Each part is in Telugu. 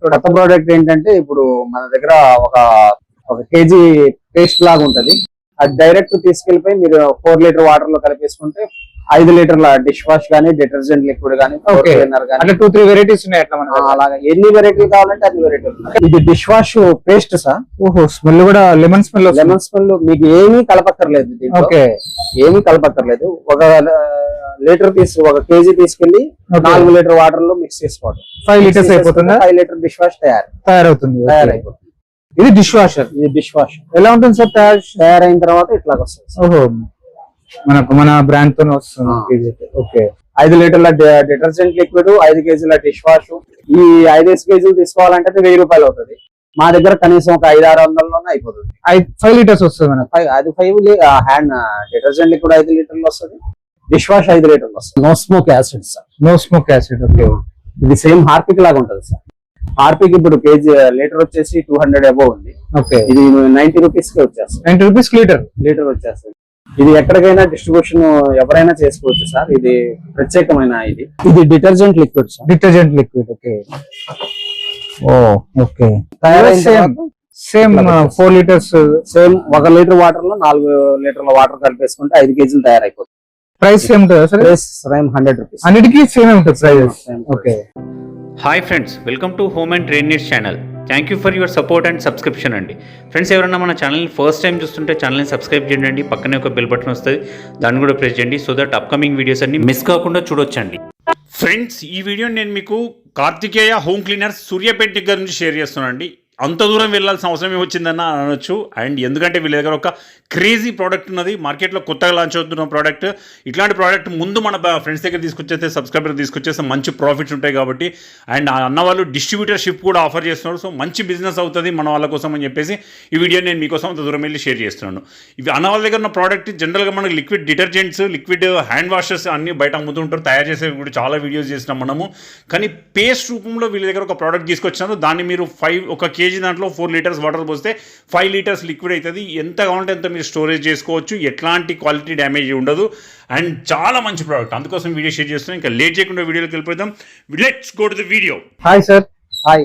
కొత్త ప్రోడక్ట్ ఏంటంటే ఇప్పుడు మన దగ్గర ఒక ఒక కేజీ పేస్ట్ లాగా ఉంటది. అది డైరెక్ట్ తీసుకెళ్లిపోయి మీరు 4 లీటర్ వాటర్ లో కలిపేసుకుంటే 5 లీటర్ల డిష్ వాష్ గానీ, డిటర్జెంట్ లిక్విడ్ గానీ, క్లీనర్ గానీ, అంటే 2-3 వెరైటీస్ ఉన్నాయి అట్లా మనకి. అలాగా ఎన్ని వెరైటీలు కావాలంటే అన్ని వెరైటీలు. ఇది డిష్ వాష్ పేస్ట్ సార్. ఓహో, స్మెల్ కూడా లెమన్ స్మెల్. లెమన్ స్మెల్ మీకు ఏమీ కలపక్కర్లేదు. ఓకే, ఏమీ కలపక్కర్లేదు. ఒక లీటర్ ఒక కేజీ తీసుకెళ్లి 4 లీటర్ వాటర్ లో మిక్స్ చేసుకోవడం. 5 లీటర్స్ అయిపోతుంది. 5 లీటర్ డిష్ వాష్ తయారైపోతుంది. ఇది డిష్ వాషర్. ఇది డిష్ వాష్ ఎలా ఉంటుంది సార్? తయారైన తర్వాత ఇట్లా వస్తుంది. ఓహో, మన బ్రాండ్ తో వస్తుంది. ఓకే, 5 లీటర్ల డిటర్జెంట్ లిక్విడ్, 5 కేజీల డిష్ వాష్. ఈ 5 కేజీలు తీసుకోవాలంటే 1000 రూపాయలు అవుతుంది. మా దగ్గర కనీసం ఒక 500-600లోనే అయిపోతుంది. 5 లీటర్స్ వస్తుంది మనకు. అది 5 హ్యాండ్ డిటర్జెంట్ లిక్విడ్ 5 లీటర్లు వస్తుంది. డిష్ వాష్ 5 లీటర్లు వస్తుంది. No smoke acid sir. No smoke acid. Okay, ఇది సేమ్ హార్పిక్ లాగా ఉంటుంది సార్. హార్పిక్ ఇప్పుడు కేజీ లీటర్ వచ్చేసి 200 అబోవ్ ఉంది. ఓకే, ఇది 90 రూపీస్ కి వచ్చేస్తుంది. 90 రూపీస్ లీటర్ వచ్చేస్తుంది. ఇది ఎక్కడికైనా డిస్ట్రిబ్యూషన్ ఎవరైనా చేసుకోవచ్చు సార్. ఇది ప్రత్యేకమైన ఇది detergent liquid sir. Detergent liquid. Okay, okay, same 4 litres. Same 1 litre water లో 4 లీటర్ల వాటర్ కలిపేసుకుంటే 5 కేజీలు తయారైపోతుంది. ప్రైస్ సేమ్ ఉంటుందా సార్? Same 100 rupees. అన్నిటికీ సేమ్ ఉంటుంది price. Okay. Hi friends, welcome to home and trade needs channel. Thank you for your support and subscription అండి. ఫ్రెండ్స్, ఎవరైనా మన ఛానల్ని ఫస్ట్ టైం చూస్తుంటే ఛానల్ని సబ్స్క్రైబ్ చేయండి. పక్కనే ఒక బెల్ బటన్ వస్తుంది, దాన్ని కూడా ప్రెస్ చేయండి. సో దట్ అప్కమింగ్ వీడియోస్ అన్ని మిస్ కాకుండా చూడొచ్చండి. ఫ్రెండ్స్, ఈ వీడియో నేను మీకు కార్తికేయ హోమ్ క్లీనర్స్ సూర్యాపేట దగ్గర నుంచి షేర్ చేస్తున్నాను అండి. అంత దూరం వెళ్ళాల్సిన అవసరం ఏమొచ్చిందన్న అనొచ్చు. అండ్ ఎందుకంటే వీళ్ళ దగ్గర ఒక క్రేజీ ప్రోడక్ట్ ఉన్నది, మార్కెట్లో కొత్తగా లాంచ్ అవుతున్న ప్రోడక్ట్. ఇట్లాంటి ప్రోడక్ట్ ముందు మన ఫ్రెండ్స్ దగ్గర తీసుకొచ్చేస్తే, సబ్స్క్రైబర్ తీసుకొచ్చేస్తే మంచి ప్రాఫిట్స్ ఉంటాయి కాబట్టి. అండ్ అన్న వాళ్ళు డిస్ట్రిబ్యూటర్షిప్ కూడా ఆఫర్ చేస్తున్నారు. సో మంచి బిజినెస్ అవుతుంది మన వాళ్ళ కోసం అని చెప్పేసి ఈ వీడియో నేను మీకోసం అంత దూరం వెళ్ళి షేర్ చేస్తున్నాను. ఇవి అన్న వాళ్ళ దగ్గర ఉన్న ప్రోడక్ట్ జనరల్గా మనకి liquid detergents, liquid hand washes అన్నీ బయట అమ్ముతుంటారు. తయారు చేసేవి కూడా చాలా వీడియోస్ చేసినాం మనము. కానీ పేస్ట్ రూపంలో వీళ్ళ దగ్గర ఒక ప్రోడక్ట్ తీసుకొచ్చినారు. దాన్ని మీరు ఒక కేజీ దాంట్లో 4 లీటర్స్ వాటర్ పోస్తే 5 లీటర్స్ లిక్విడ్ అవుతుంది. ఎంత కావాలంటే ఎంత మీరు స్టోరేజ్ చేసుకోవచ్చు. ఎట్లాంటి క్వాలిటీ డ్యామేజ్ ఉండదు. అండ్ చాలా మంచి ప్రోడక్ట్, అందుకోసం వీడియో షేర్ చేస్తున్నాం. ఇంకా లేట్ చేయకుండా వీడియోలోకి వెళ్ళిపోతాం. Let's go to the video. Hi sir. Hi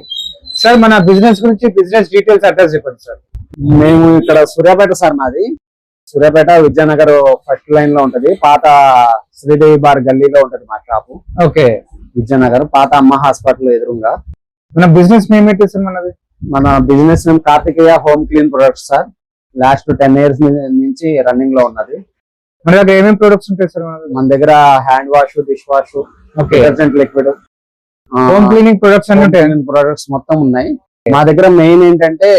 sir, మన బిజినెస్ గురించి బిజినెస్ డీటెయిల్స్ అడ్రస్ చెప్పండి సార్. మేము ఇక్కడ సూర్యాపేట సార్. మాది సూర్యాపేట విద్యానగర్ ఫస్ట్ లైన్ లో ఉంటది. పాత శ్రీదేవి బార్ గల్లీలో ఉంటది మా షాపు. ఓకే, విద్యానగర్ పాత అమ్మ హాస్పిటల్ ఎదురుగా. మన బిజినెస్ నేమ్ ఏంటి సార్? మన business name Karthikeya home clean products sir. Last 10 years నుంచి రన్నింగ్ లో ఉన్నది. మన దగ్గర ఏమేమి ప్రొడక్ట్స్ ఉంటాయి సార్? మన దగ్గర hand wash, dish wash, detergent liquid, home cleaning products అన్ని ఉంటాయి. ప్రొడక్ట్స్ మొత్తం ఉన్నాయి. మా దగ్గర మెయిన్ ఏంటంటే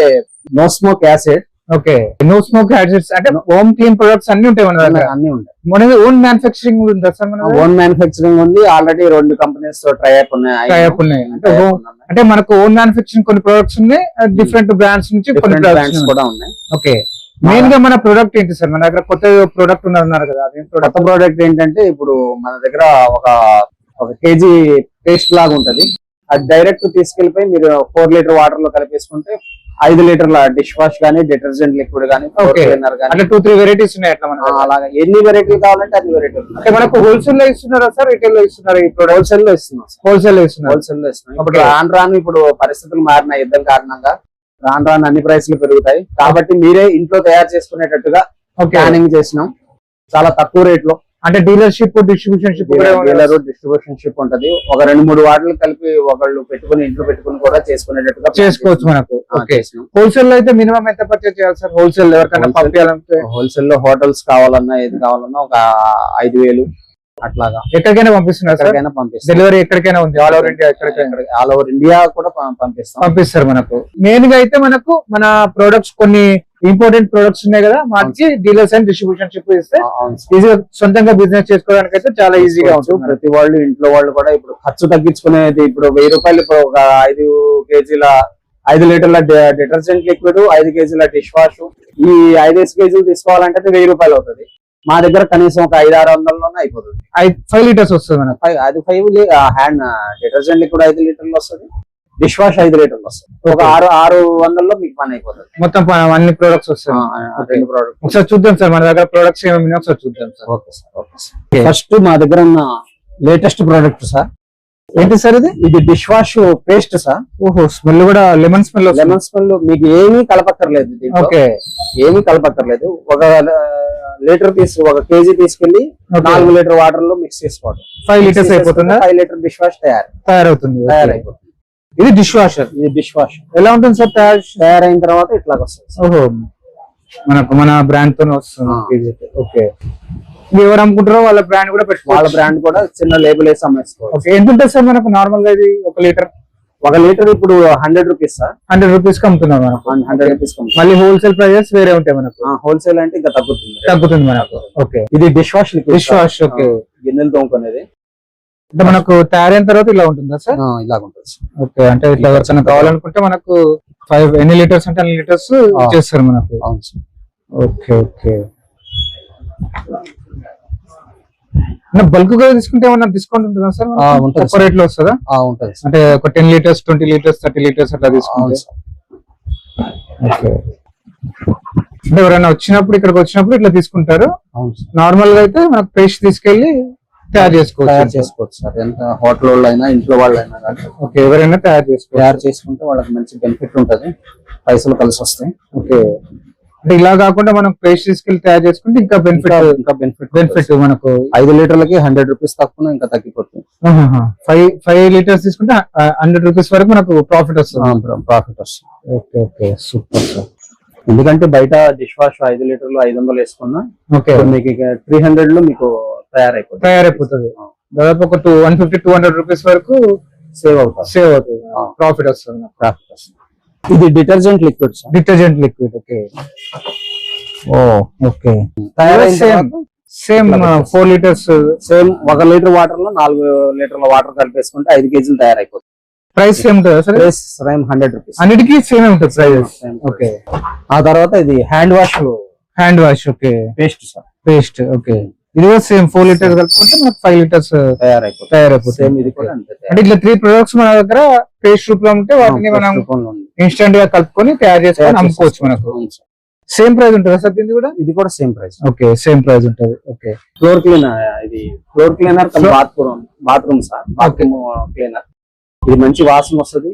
no smoke acid. Okay, no smoke acids అంటే హోమ్ క్లీన్ ప్రొడక్ట్స్ అన్ని ఉంటాయి మన దగ్గర. అన్ని ఉంటాయి. మన ఓన్ మ్యానుఫ్యాక్చరింగ్ ఉందా సార్? ఓన్ మ్యానుఫ్యాక్చరింగ్ ఉంది. ఆల్రెడీ 2 కంపెనీస్ తో ట్రై అప్ ఉన్నాయి. అంటే మనకు ఓన్ మ్యానుఫ్యాక్చరింగ్ కొన్ని ప్రొడక్ట్స్ ఉన్నాయి, డిఫరెంట్ బ్రాండ్స్ నుంచి కొన్ని బ్రాండ్స్ కూడా ఉన్నాయి. ఓకే, మెయిన్ గా మన ప్రొడక్ట్ ఏంటి సార్? మన దగ్గర కొత్త ప్రొడక్ట్ ఉన్నారు కదా. కొత్త ప్రోడక్ట్ ఏంటంటే ఇప్పుడు మన దగ్గర ఒక కేజీ పేస్ట్ లాగా ఉంటది. అది డైరెక్ట్ తీసుకెళ్లిపోయి మీరు 4 లీటర్ వాటర్ లో కలిపేసుకుంటే 5 లీటర్ల డిష్ వాష్ గానీ, డిటర్జెంట్ లిక్విడ్ గానీ, క్లీనర్ గానీ, అంటే 2-3 వెరైటీస్ ఉన్నాయి అట్లా మనకి. అలాగా ఎన్ని వెరైటీలు కావాలంటే అన్ని వెరైటీలు. అంటే మనకు హోల్సేల్ లో ఇస్తున్నారా సార్, రిటైల్ లో ఇస్తున్నారు? ఇప్పుడు హోల్సేల్ లో ఇస్తున్నాం. హోల్సేల్ లో ఇస్తున్నాం. ఇప్పుడు రాను ఇప్పుడు పరిస్థితులు మారిన యుద్ధం కారణంగా రాను అన్ని ప్రైస్లు పెరుగుతాయి. కాబట్టి మీరే ఇంట్లో తయారు చేసుకునేటట్టుగా ప్లానింగ్ చేసినాం. చాలా తక్కువ రేట్ లో. అంటే డీలర్షిప్, డిస్ట్రిబ్యూషన్షిప్ డిస్ట్రిబ్యూషన్షిప్ ఉంటది. ఒక 2-3 వాటిలు కలిపి ఒకళ్ళు పెట్టుకుని ఇంట్లో పెట్టుకుని కూడా చేసుకునేటట్టుగా చేసుకోవచ్చు మనకు. హోల్సేల్ లో అయితే మినిమం ఎంత పర్చేజ్ చేయాలి సార్? హోల్సేల్ ఎవరికైనా పంపించాలంటే హోల్సేల్ లో హోటల్స్ కావాలన్నా ఏది కావాలన్నా ఒక 5,000 అట్లాగా ఎక్కడికైనా పంపిస్తున్నారు. ఎక్కడికైనా పంపిస్తారు. డెలివరీ ఎక్కడికైనా ఉంది, all over India. All over India కూడా పంపిస్తారు మనకు. మెయిన్ గా అయితే మనకు మన ప్రొడక్ట్స్ కొన్ని ఇంపార్టెంట్ ప్రొడక్ట్స్ ఉన్నాయి కదా, మార్చి డీలర్స్ అండ్ డిస్ట్రిబ్యూషన్షిప్ ఇస్తే ఈజీగా సొంతంగా బిజినెస్ చేసుకోవడానికి అయితే చాలా ఈజీగా ఉంటుంది. ప్రతి వాళ్ళు ఇంట్లో వాళ్ళు కూడా ఇప్పుడు ఖర్చు తగ్గించుకునేది. ఇప్పుడు 1000 రూపాయలు ఇప్పుడు ఒక 5 కేజీల 5 లీటర్ల డిటర్జెంట్ లిక్విడ్, 5 కేజీల డిష్ వాష్, ఈ 5 కేజీలు తీసుకోవాలంటే 1000 రూపాయలు అవుతుంది. మా దగ్గర కనీసం ఒక 500-600లోనే అయిపోతుంది. 5 లీటర్స్ వస్తుంది మనకు. అది 5 హ్యాండ్ డిటర్జెంట్ లిక్విడ్ 5 లీటర్లు వస్తుంది. డిష్ వాష్ 5 లీటర్లు వస్తుంది. ఒక 600-600లో మీకు పని అయిపోతుంది. మొత్తం అన్ని ప్రొడక్ట్స్ వస్తాయి. ఒకసారి చూద్దాం సార్ మన దగ్గర ప్రొడక్ట్స్ ఏమేమి ఒకసారి చూద్దాం సార్. Okay sir. ఫస్ట్ మా దగ్గర ఉన్న లేటెస్ట్ ప్రోడక్ట్ సార్ ఏంటి సార్ ఇది? ఇది డిష్ వాష్ పేస్ట్ సార్. ఓహో, స్మెల్ కూడా లెమన్ స్మెల్. లెమన్ స్మెల్ మీకు ఏమీ కలపక్కర్లేదు దీంట్లో. ఓకే, ఏమీ కలపక్కర్లేదు. ఒక లీటర్ ఒక కేజీ తీసుకెళ్లి 4 లీటర్ వాటర్ లో మిక్స్ చేసుకోవడం. 5 లీటర్స్ అయిపోతుందా? 5 లీటర్ డిష్ వాష్ తయారవుతుంది. తయారైపోతుంది. ఇది డిష్ వాషర్. ఇది డిష్ వాష్ ఎలా ఉంటుంది సార్ తయారైన తర్వాత ఇట్లా వస్తుంది. ఓహో, మన బ్రాండ్ తోనే వస్తుంది. ఓకే, ఎవరు అమ్ముకుంటారో వాళ్ళ బ్రాండ్ కూడా పెట్టుకోవాలి. వాళ్ళ బ్రాండ్ కూడా చిన్న లేబుల్ వేసి అమ్మేసుకోవాలి. ఓకే, ఎంత ఉంటుంది సార్ మనకు నార్మల్ గా ఇది? 1 లీటర్ ఇప్పుడు 100 రూపీస్ సార్. 100 రూపీస్ కి అమ్ముతున్నారు మనకు. 100 రూపీస్. మళ్ళీ హోల్సేల్ ప్రైజెస్ వేరే ఉంటాయి మనకు. హోల్సేల్ అంటే ఇంకా తగ్గుతుంది మనకు. ఓకే, ఇది dish wash. Dish wash. Okay, గిన్నెలు తోముకునేది. అంటే మనకు తయారైన తర్వాత ఇలా ఉంటుందా సార్? ఇలా ఉంటుంది. ఓకే, అంటే ఇట్లా ఎవరికైనా కావాలనుకుంటే మనకు 5 ఎన్ని లీటర్స్ అంటే అన్ని లీటర్స్ చేస్తారు మనకు. అవును సార్. ఓకే ఓకే, బల్క్ గా తీసుకుంటే ఏమన్నా డిస్కౌంట్ ఉంటుందా సార్? తక్కువ రేట్ లో వస్తుందా? ఉంటుంది. అంటే ఒక 10 లీటర్స్ 20 లీటర్స్ 30 లీటర్స్ అట్లా తీసుకుంటే. ఓకే, అంటే ఎవరైనా వచ్చినప్పుడు ఇక్కడికి వచ్చినప్పుడు ఇట్లా తీసుకుంటారు. నార్మల్ గా అయితే మనకు పేస్ట్ తీసుకెళ్లి తయారు చేసుకోవచ్చు సార్. ఎంత హోటల్ వాళ్ళు అయినా ఇంట్లో వాళ్ళు అయినా. ఓకే, ఎవరైనా తయారు చేసుకుంటే వాళ్ళకి మంచి బెనిఫిట్ ఉంటది, పైసలు కలిసి వస్తాయి. ఓకే, అంటే ఇలా కాకుండా మనం పేస్ట్ తీసుకెళ్లి తయారు చేసుకుంటే ఇంకా బెనిఫిట్ మనకు 5 లీటర్లకి 100 రూపీస్ తక్కువ ఇంకా తగ్గిపోతుంది. 5 లీటర్స్ తీసుకుంటే 100 రూపీస్ వరకు మనకు ప్రాఫిట్ వస్తుంది. Okay okay, super sir. ఎందుకంటే బయట డిష్ వాష్ 5 లీటర్లు 500 వేసుకున్నా మీకు 300 లో మీకు తయారైపోతుంది. దాదాపు ఒక 150-200 రూపీస్ వరకు సేవ్ అవుతుంది. ప్రాఫిట్ వస్తుంది. ఇది detergent liquid. Okay, okay, same 4 litres. Same 1 litre water లో 4 లీటర్ల వాటర్ కలిపేసుకుంటే 5 కేజీలు తయారైపోతుంది. ప్రైస్ సేమ్ ఉంటుందా సార్? 100 రూపీస్. అన్నిటికీ సేమ్ ఉంటుంది ప్రైస్. ఓకే, ఆ తర్వాత ఇది hand wash. Okay, paste. Okay, ఇది కూడా సేమ్ 4 లీటర్స్ కలుపుకుంటే మనకు 5 లీటర్స్ తయారైపోతుంది. ఇది కూడా అంటే ఇట్లా 3 ప్రొడక్ట్స్ మన దగ్గర పేస్ట్ రూపంలో ఉంటే వాటిని మనం ఇన్స్టెంట్ గా కలుపుకొని తయారు చేసుకొని అమ్ముకోవచ్చు. మనకు సేమ్ ప్రైస్ ఉంటుందా సార్ దీనికి కూడా? ఇది కూడా same price. Okay, same price ఉంటుంది. Okay, floor cleaner bathroom sir. Bathroom cleaner ఇది మంచి వాసన వస్తుంది.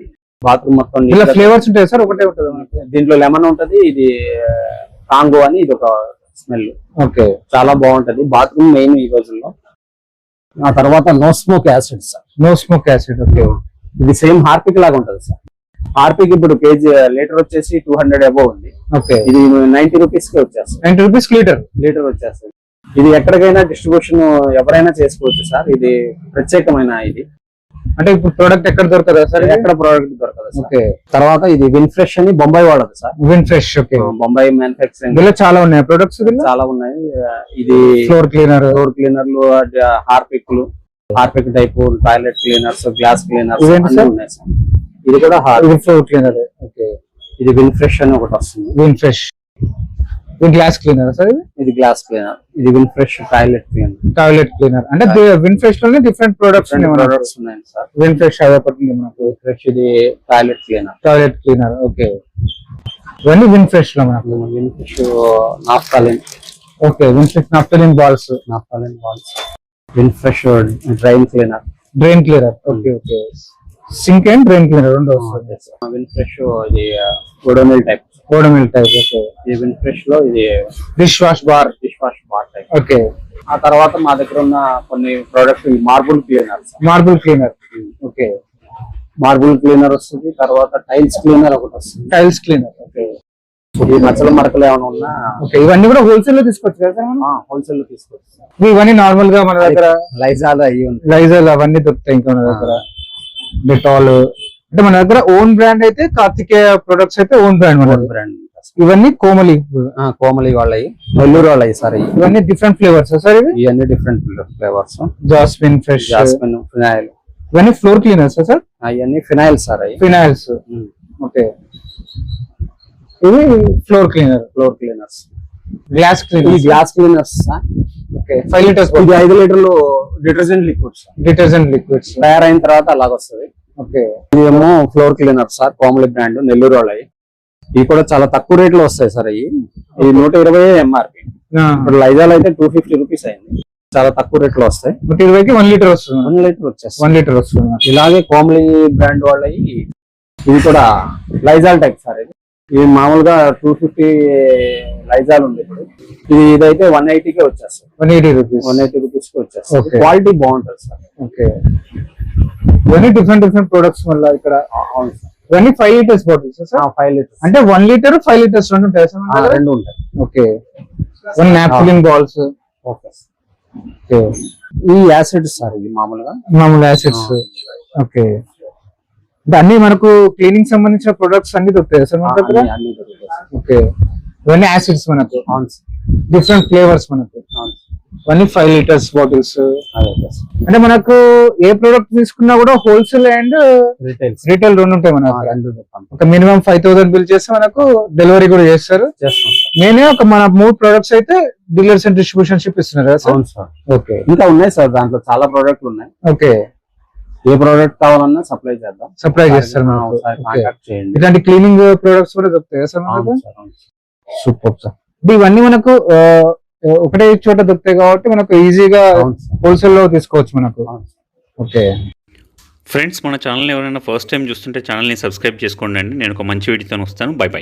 బాత్రూమ్ మొత్తం ఇలా ఫ్లేవర్స్ ఉంటాయి సార్? ఒకటే ఉంటుంది మనకి. దీంట్లో లెమన్ ఉంటది, ఇది కాంగో అని ఇది ఒక స్మెల్. ఓకే, చాలా బాగుంటది. బాత్రూమ్ మెయిన్ ఈ రోజుల్లో. ఆ తర్వాత no smoke acid sir. Okay, ఇది సేమ్ హార్పిక్ లాగా ఉంటది సార్. హార్పిక్ ఇప్పుడు లీటర్ వచ్చేసి 200 అబౌవ్ ఉంది. ఓకే, ఇది 90 రూపీస్ కి వచ్చేస్తుంది. 90 రూపీస్ లీటర్ వచ్చేస్తుంది. ఇది ఎక్కడికైనా డిస్ట్రిబ్యూషన్ ఎవరైనా చేసుకోవచ్చు సార్. ఇది ప్రత్యేకమైన ఇది. అంటే ఇప్పుడు ప్రోడక్ట్ ఎక్కడ దొరకదా సార్? ఎక్కడ ప్రోడక్ట్ దొరకదు. ఓకే, తర్వాత ఇది విన్ ఫ్రెష్ అని బొంబాయి వాడదు sir. Win fresh. Okay, Bombay manufacturing. ఇలా చాలా ఉన్నాయి ప్రొడక్ట్స్. చాలా ఉన్నాయి. ఇది ఫ్లోర్ క్లీనర్లు, Harpic type, toilet cleaners, glass cleaners ఉన్నాయి సార్. ఇది కూడా ఫ్లోర్ క్లీనర్. ఓకే, ఇది విన్ ఫ్రెష్ అని ఒకటి వస్తుంది. Win fresh glass cleaner sir? ఇది గ్లాస్ క్లీనర్. ఇది విన్ ఫ్రెష్ టాయిలెట్ క్లీనర్. అంటే విన్ ఫ్రెష్ లోనే డిఫరెంట్ ప్రొడక్ట్స్ ఉన్నాయి సార్. విన్ ఫ్రెష్ అదొకటి మనకు. ఫ్రెష్ ఇది టాయిలెట్ క్లీనర్. ఓకే, ఇవన్నీ విన్ ఫ్రెష్ లో మనకు. Win fresh naphthalene. Okay, win fresh naphthalene balls. Win fresh drain cleaner. Okay okay, sink and drain cleaner రెండు వస్తుంది. విన్ ఫ్రెష్ ఇది ఓడోమిల్ టైప్. ఓకే, ఇది విన్ ఫ్రెష్ లో ఇది dish wash bar type. Okay, ఆ తర్వాత మా దగ్గర ఉన్న కొన్ని products marble cleaner. Okay, marble cleaner వస్తుంది. తర్వాత టైల్స్ క్లీనర్ ఒకటి వస్తుంది. ఓకే, ఈ మచ్చల మరకలు ఏమైనా ఉన్నా. ఓకే, ఇవన్నీ కూడా హోల్సేల్ లో తీసుకోవచ్చు కదా? హోల్సేల్ లో తీసుకోవచ్చు. ఇవన్నీ నార్మల్ గా మన దగ్గర లైజాల్ అవన్నీ దొరుకుతాయి. ఇంకా మన దగ్గర డెటాల్. అంటే మన దగ్గర ఓన్ బ్రాండ్ అయితే కార్తికేయ ప్రొడక్ట్స్ అయితే ఓన్ బ్రాండ్. ఇవన్నీ కోమలి వాళ్ళవి, నెల్లూరు వాళ్ళవి సార్. ఇవన్నీ డిఫరెంట్ ఫ్లేవర్స్ సార్? ఇవన్నీ different flavours. Jasmine, fresh, phenyl. ఇవన్నీ ఫ్లోర్ క్లీనర్స్ సార్? ఇవన్నీ ఫినాయిల్ సార్. ఫినాయిల్స్. ఓకే, ఇవి floor cleaners. Glass cleaners. Okay, 5 litres. ఇది 5 లీటర్లు డిటర్జెంట్ లిక్విడ్స్ తయారైన తర్వాత అలాగొస్తుంది. ఓకే, ఇదేమో floor cleaner sir, Komali brand, Nellore వాళ్ళవి. ఇవి కూడా చాలా తక్కువ రేట్ లో వస్తాయి సార్. ఇది 120 ఎంఆర్పి. ఇప్పుడు లైజాల్ అయితే 250 రూపీస్ అయింది. చాలా తక్కువ రేట్లో వస్తాయి. 120కి 1 లీటర్ వస్తుంది. 1 లీటర్ వచ్చేస్తాయి. 1 లీటర్ వస్తుంది. ఇలాగే కోమ్లీ బ్రాండ్ వాళ్ళవి ఇది కూడా లైజాల్ టైప్ సార్. ఇది మామూలుగా 250 లైజాల్ ఉంది ఇప్పుడు. ఇదైతే 180కే వచ్చేస్తుంది. 180 రూపీస్. 180 రూపీస్ కి వచ్చేస్తుంది. Okay. క్వాలిటీ బాగుంటుంది సార్. ఓకే, ఇవన్నీ డిఫరెంట్ ప్రొడక్ట్స్ వల్ల ఇక్కడ. అవును సార్. ఇవన్నీ 5 లీటర్స్ బాటిల్స్ సార్. 5 లీటర్స్ అంటే 1 లీటర్ 5 లీటర్స్ రెండు ఉంటాయి సార్. రెండు ఉంటాయి. Okay, 1 napkin balls. Okay. Okay, ఈ యాసిడ్స్ సార్ ఇది మామూలుగా మామూలు యాసిడ్స్. ఓకే, అంటే అన్ని మనకు క్లీనింగ్ సంబంధించిన ప్రొడక్ట్స్ అన్ని దొరుకుతాయి సార్ మన దగ్గర. అన్ని దొరుకుతాయి సార్. ఓకే, ఇవన్నీ యాసిడ్స్ మనకు. అవును సార్. డిఫరెంట్ ఫ్లేవర్స్ మనకు. అవును సార్. ఇవన్నీ 5 లీటర్స్ బాటిల్స్. అదే సార్. అంటే మనకు ఏ ప్రోడక్ట్ తీసుకున్నా కూడా హోల్సేల్ అండ్ రిటైల్స్ రీటైల్ రెండు ఉంటాయి మన దగ్గర. రెండు దొరుకుతాం. ఒక మినిమం 5,000 బిల్ చేస్తే మనకు డెలివరీ కూడా చేస్తారు. చేస్తాం సార్. నేనే ఒక మన 3 ప్రొడక్ట్స్ అయితే డీలర్స్ అండ్ డిస్ట్రిబ్యూషన్షిప్ ఇస్తున్నారు కదా సార్. అవును సార్. ఓకే, ఇంకా ఉన్నాయి సార్, దాంట్లో చాలా ప్రోడక్ట్లు ఉన్నాయి. ఓకే, ఏ ప్రోడక్ట్ కావాలన్నా సప్లై చేద్దాం. సప్లై చేస్తారు మనకు. ఒకసారి ఓకే. కాంటాక్ట్ చేయండి. ఇట్లాంటి క్లీనింగ్ ప్రొడక్ట్స్ కూడా దొరుకుతాయి కదా సార్ అవును మనకు. సార్. అవును సార్. Super sir. అంటే ఇవన్నీ మనకు ఒకటే చోట దొరుకుతాయి కాబట్టి మనకు ఈజీగా అవును సార్. హోల్సేల్ లో తీసుకోవచ్చు మనకు. అవును సార్. ఓకే ఫ్రెండ్స్, మన ఛానల్ ఎవరైనా ఫస్ట్ టైం చూస్తుంటే ఛానల్ని సబ్స్క్రైబ్ చేసుకోండి అండి. నేను ఒక మంచి వీడియోతో వస్తాను. By by.